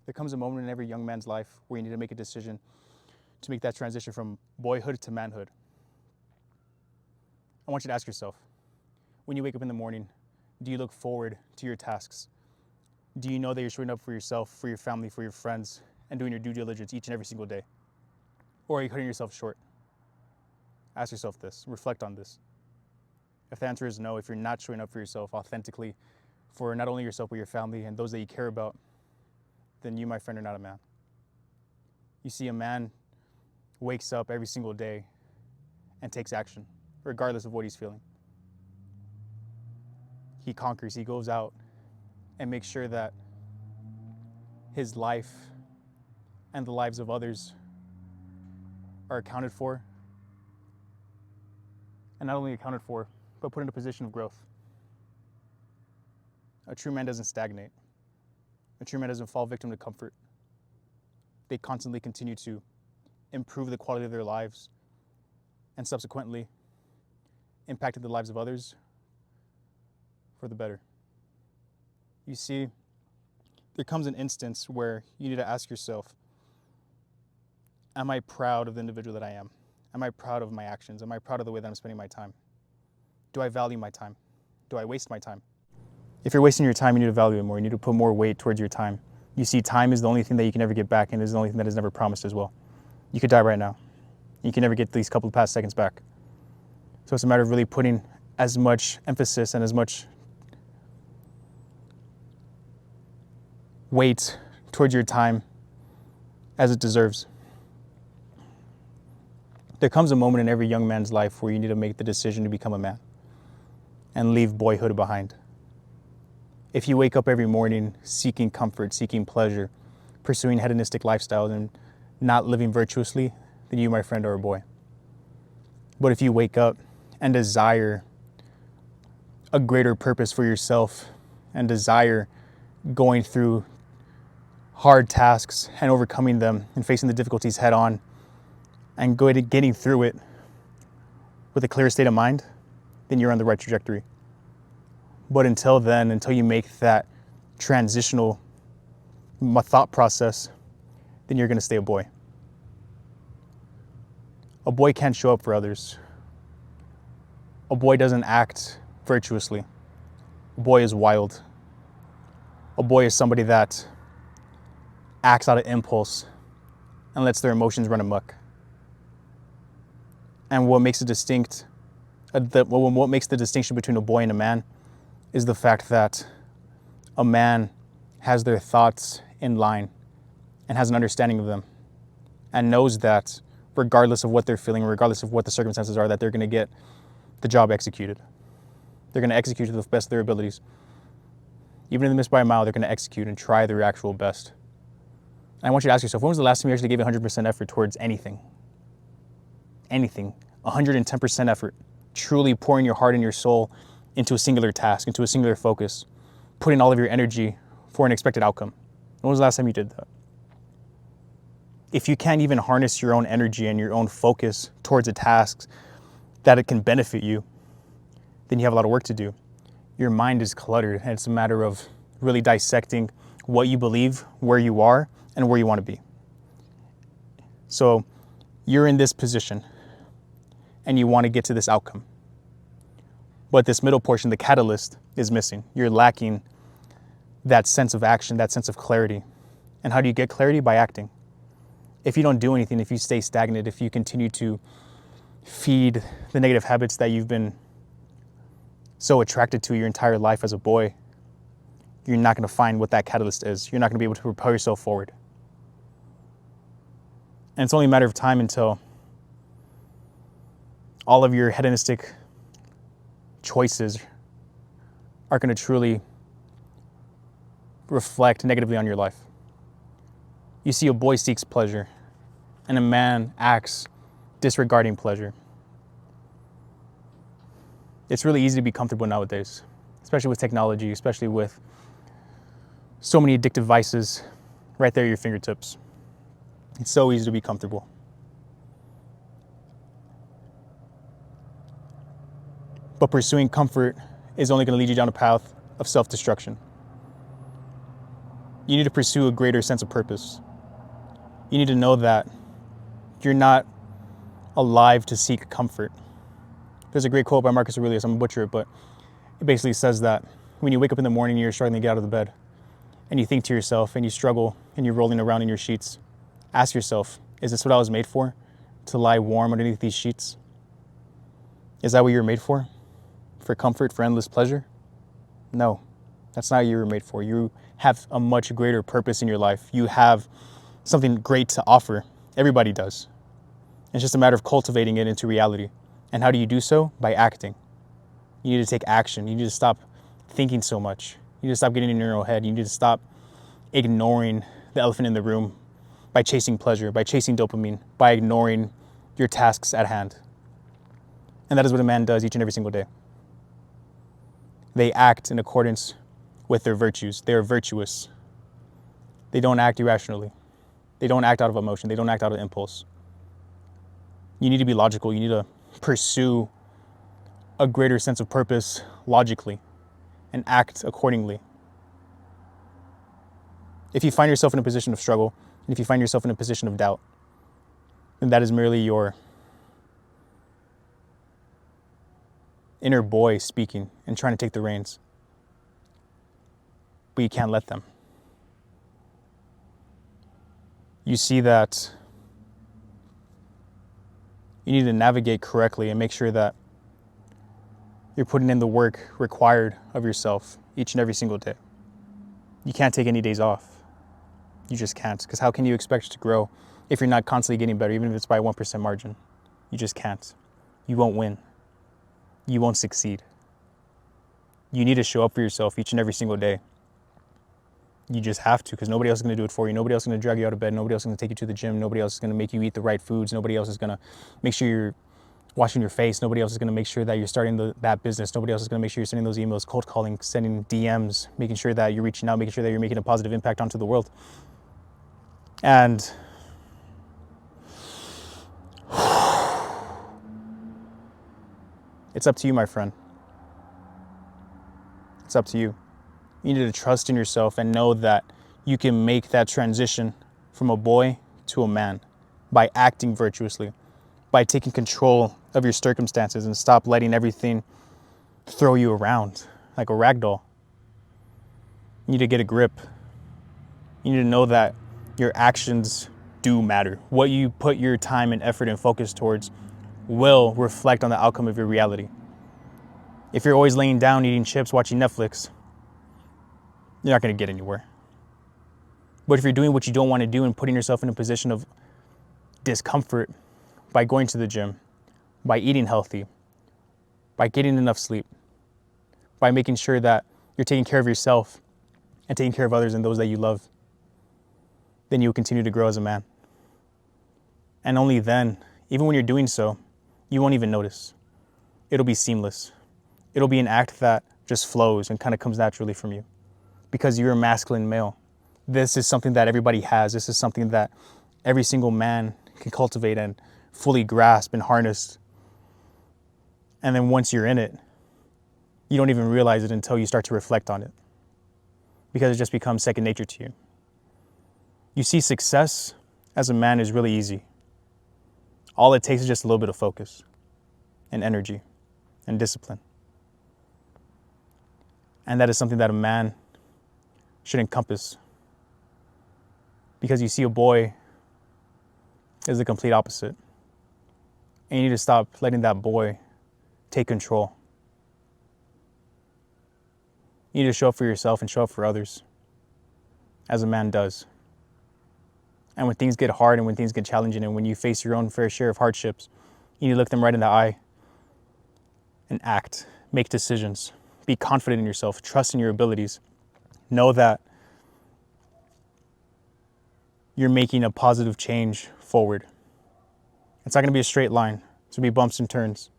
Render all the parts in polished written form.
There comes a moment in every young man's life where you need to make a decision to make that transition from boyhood to manhood. I want you to ask yourself, when you wake up in the morning, do you look forward to your tasks? Do you know that you're showing up for yourself, for your family, for your friends, and doing your due diligence each and every single day? Or are you cutting yourself short? Ask yourself this, reflect on this. If the answer is no, if you're not showing up for yourself authentically, for not only yourself, but your family and those that you care about, then you, my friend, are not a man. You see, a man wakes up every single day and takes action, regardless of what he's feeling. He conquers, he goes out and makes sure that his life and the lives of others are accounted for. And not only accounted for, but put in a position of growth. A true man doesn't stagnate. A true man doesn't fall victim to comfort. They constantly continue to improve the quality of their lives and subsequently impacted the lives of others for the better. You see, there comes an instance where you need to ask yourself, am I proud of the individual that I am? Am I proud of my actions? Am I proud of the way that I'm spending my time? Do I value my time? Do I waste my time? If you're wasting your time, you need to value it more. You need to put more weight towards your time. You see, time is the only thing that you can never get back, and is the only thing that is never promised as well. You could die right now. You can never get these couple of past seconds back. So it's a matter of really putting as much emphasis and as much weight towards your time as it deserves. There comes a moment in every young man's life where you need to make the decision to become a man and leave boyhood behind. If you wake up every morning seeking comfort, seeking pleasure, pursuing hedonistic lifestyles and not living virtuously, then you, my friend, are a boy. But if you wake up and desire a greater purpose for yourself and desire going through hard tasks and overcoming them and facing the difficulties head on and getting through it with a clear state of mind, then you're on the right trajectory. But until then, until you make that transitional thought process, then you're going to stay a boy. A boy can't show up for others. A boy doesn't act virtuously. A boy is wild. A boy is somebody that acts out of impulse and lets their emotions run amok. And what makes what makes the distinction between a boy and a man is the fact that a man has their thoughts in line and has an understanding of them and knows that regardless of what they're feeling, regardless of what the circumstances are, that they're going to get the job executed. They're going to execute to the best of their abilities. Even if they miss by a mile, they're going to execute and try their actual best. And I want you to ask yourself, when was the last time you actually gave 100% effort towards anything? Anything. 110% effort. Truly pouring your heart and your soul into a singular task, into a singular focus, putting all of your energy for an expected outcome. When was the last time you did that? If you can't even harness your own energy and your own focus towards a task that it can benefit you, then you have a lot of work to do. Your mind is cluttered, and it's a matter of really dissecting what you believe, where you are, and where you want to be. So you're in this position, and you want to get to this outcome. But this middle portion, the catalyst, is missing. You're lacking that sense of action, that sense of clarity. And how do you get clarity? By acting. If you don't do anything, if you stay stagnant, if you continue to feed the negative habits that you've been so attracted to your entire life as a boy, you're not going to find what that catalyst is. You're not going to be able to propel yourself forward. And it's only a matter of time until all of your hedonistic choices are going to truly reflect negatively on your life. You see, a boy seeks pleasure, and a man acts disregarding pleasure. It's really easy to be comfortable nowadays, especially with technology, especially with so many addictive vices right there at your fingertips. It's so easy to be comfortable. But pursuing comfort is only going to lead you down a path of self-destruction. You need to pursue a greater sense of purpose. You need to know that you're not alive to seek comfort. There's a great quote by Marcus Aurelius, I'm gonna butcher it, but it basically says that when you wake up in the morning and you're struggling to get out of the bed, and you think to yourself and you struggle and you're rolling around in your sheets, ask yourself, is this what I was made for? To lie warm underneath these sheets? Is that what you were made for? For comfort, for endless pleasure? No, that's not what you were made for. You have a much greater purpose in your life. You have something great to offer. Everybody does. It's just a matter of cultivating it into reality. And how do you do so? By acting. You need to take action. You need to stop thinking so much. You need to stop getting in your own head. You need to stop ignoring the elephant in the room by chasing pleasure, by chasing dopamine, by ignoring your tasks at hand. And that is what a man does each and every single day. They act in accordance with their virtues. They are virtuous. They don't act irrationally. They don't act out of emotion. They don't act out of impulse. You need to be logical. You need to pursue a greater sense of purpose logically and act accordingly. If you find yourself in a position of struggle, and if you find yourself in a position of doubt, then that is merely your inner boy speaking and trying to take the reins. But you can't let them. You see that you need to navigate correctly and make sure that you're putting in the work required of yourself each and every single day. You can't take any days off. You just can't, because how can you expect to grow if you're not constantly getting better, even if it's by a 1% margin? You just can't. You won't win. You won't succeed. You need to show up for yourself each and every single day. You just have to, because nobody else is going to do it for you. Nobody else is going to drag you out of bed. Nobody else is going to take you to the gym. Nobody else is going to make you eat the right foods. Nobody else is going to make sure you're washing your face. Nobody else is going to make sure that you're starting that business. Nobody else is going to make sure you're sending those emails, cold calling, sending DMs, making sure that you're reaching out, making sure that you're making a positive impact onto the world. And it's up to you, my friend. It's up to you. You need to trust in yourself and know that you can make that transition from a boy to a man by acting virtuously, by taking control of your circumstances and stop letting everything throw you around like a rag doll. You need to get a grip. You need to know that your actions do matter. What you put your time and effort and focus towards will reflect on the outcome of your reality. If you're always laying down, eating chips, watching Netflix, you're not going to get anywhere. But if you're doing what you don't want to do and putting yourself in a position of discomfort by going to the gym, by eating healthy, by getting enough sleep, by making sure that you're taking care of yourself and taking care of others and those that you love, then you'll continue to grow as a man. And only then, even when you're doing so, you won't even notice. It'll be seamless. It'll be an act that just flows and kind of comes naturally from you because you're a masculine male. This is something that everybody has. This is something that every single man can cultivate and fully grasp and harness. And then once you're in it, you don't even realize it until you start to reflect on it because it just becomes second nature to you. You see, success as a man is really easy. All it takes is just a little bit of focus and energy and discipline. And that is something that a man should encompass. Because you see, a boy is the complete opposite. And you need to stop letting that boy take control. You need to show up for yourself and show up for others, as a man does. And when things get hard and when things get challenging and when you face your own fair share of hardships, you need to look them right in the eye and act, make decisions, be confident in yourself, trust in your abilities. Know that you're making a positive change forward. It's not going to be a straight line. It's going to be bumps and turns.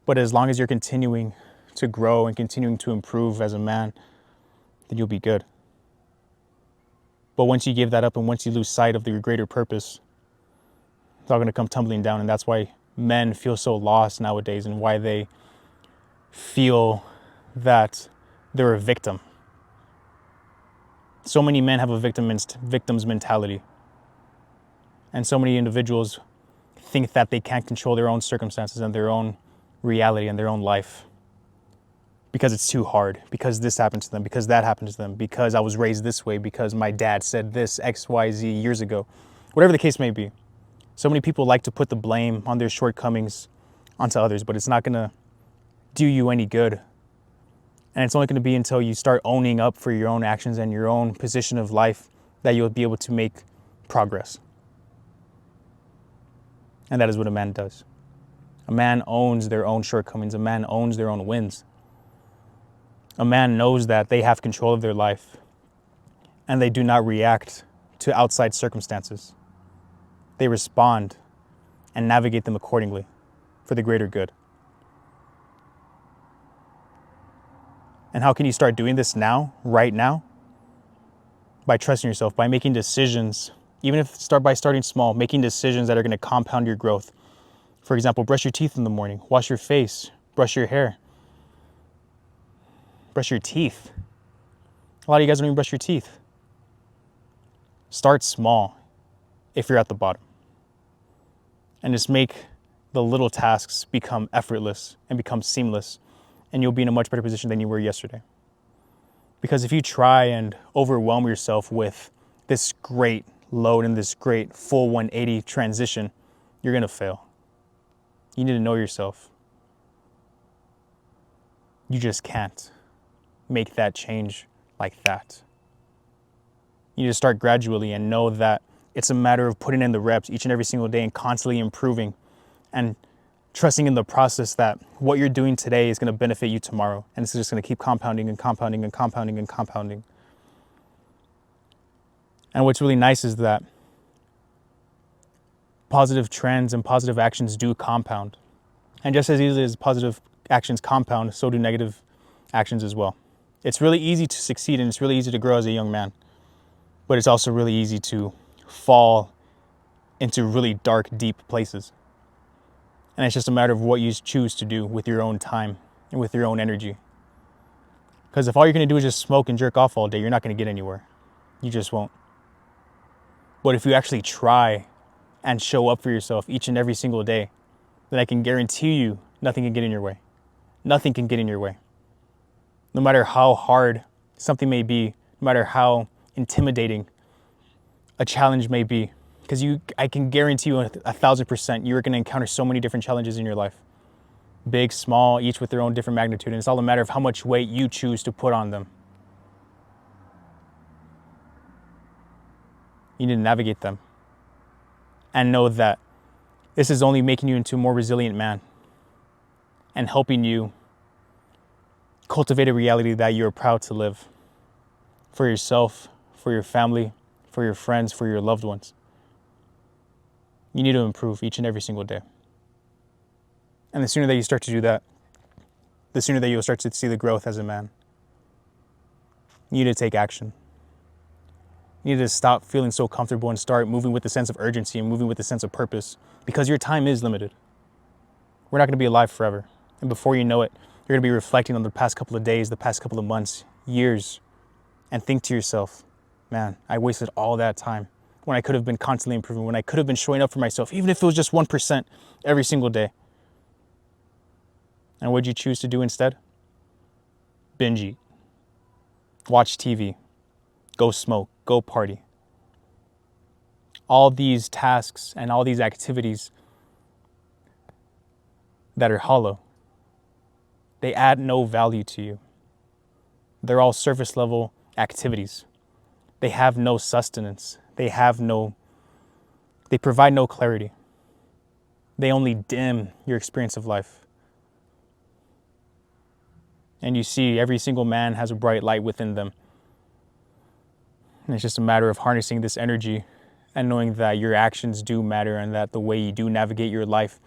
But as long as you're continuing to grow and continuing to improve as a man, then you'll be good. But once you give that up and once you lose sight of your greater purpose, it's all going to come tumbling down. And that's why men feel so lost nowadays and why they feel that they're a victim. So many men have a victim's mentality. And so many individuals think that they can't control their own circumstances and their own reality and their own life because it's too hard, because this happened to them, because that happened to them, because I was raised this way, because my dad said this X, Y, Z years ago, whatever the case may be. So many people like to put the blame on their shortcomings onto others, but it's not gonna do you any good. And it's only gonna be until you start owning up for your own actions and your own position of life that you'll be able to make progress. And that is what a man does. A man owns their own shortcomings. A man owns their own wins. A man knows that they have control of their life and they do not react to outside circumstances. They respond and navigate them accordingly for the greater good. And how can you start doing this now, right now? By trusting yourself, by making decisions, even if starting small, making decisions that are going to compound your growth. For example, brush your teeth in the morning, wash your face, brush your hair, brush your teeth. A lot of you guys don't even brush your teeth. Start small if you're at the bottom. And just make the little tasks become effortless and become seamless. And you'll be in a much better position than you were yesterday. Because if you try and overwhelm yourself with this great load and this great full 180 transition, you're gonna fail. You need to know yourself. You just can't make that change like that. You need to start gradually and know that it's a matter of putting in the reps each and every single day and constantly improving and trusting in the process that what you're doing today is going to benefit you tomorrow. And it's just going to keep compounding and compounding and compounding and compounding. And what's really nice is that positive trends and positive actions do compound. And just as easily as positive actions compound, so do negative actions as well. It's really easy to succeed and it's really easy to grow as a young man. But it's also really easy to fall into really dark, deep places. And it's just a matter of what you choose to do with your own time and with your own energy. Because if all you're going to do is just smoke and jerk off all day, you're not going to get anywhere. You just won't. But if you actually try and show up for yourself each and every single day, then I can guarantee you nothing can get in your way. Nothing can get in your way. No matter how hard something may be, no matter how intimidating a challenge may be, because I can guarantee you 1,000% you're going to encounter so many different challenges in your life. Big, small, each with their own different magnitude. And it's all a matter of how much weight you choose to put on them. You need to navigate them. And know that this is only making you into a more resilient man. And helping you cultivate a reality that you're proud to live. For yourself, for your family, for your friends, for your loved ones. You need to improve each and every single day. And the sooner that you start to do that, the sooner that you'll start to see the growth as a man. You need to take action. You need to stop feeling so comfortable and start moving with a sense of urgency and moving with a sense of purpose, because your time is limited. We're not going to be alive forever. And before you know it, you're going to be reflecting on the past couple of days, the past couple of months, years, and think to yourself, man, I wasted all that time when I could have been constantly improving, when I could have been showing up for myself, even if it was just 1% every single day. And what'd you choose to do instead? Binge eat, watch TV, go smoke, go party. All these tasks and all these activities that are hollow, they add no value to you. They're all surface level activities. They have no sustenance. They provide no clarity. They only dim your experience of life. And you see, every single man has a bright light within them. And it's just a matter of harnessing this energy and knowing that your actions do matter and that the way you do navigate your life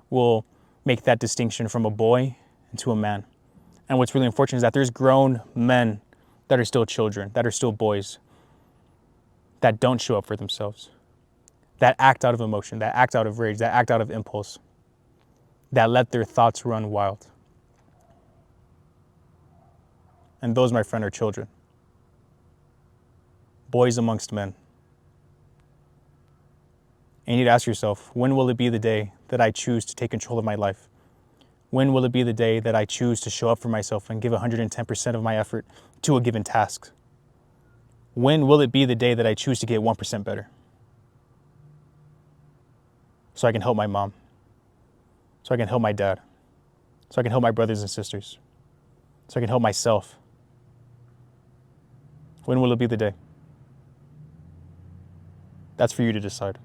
will make that distinction from a boy into a man. And what's really unfortunate is that there's grown men that are still children, that are still boys, that don't show up for themselves, that act out of emotion, that act out of rage, that act out of impulse, that let their thoughts run wild. And those, my friend, are children. boys amongst men. And you need to ask yourself, when will it be the day that I choose to take control of my life? When will it be the day that I choose to show up for myself and give 110% of my effort to a given task? When will it be the day that I choose to get 1% better? So I can help my mom, so I can help my dad, so I can help my brothers and sisters, so I can help myself. When will it be the day? That's for you to decide.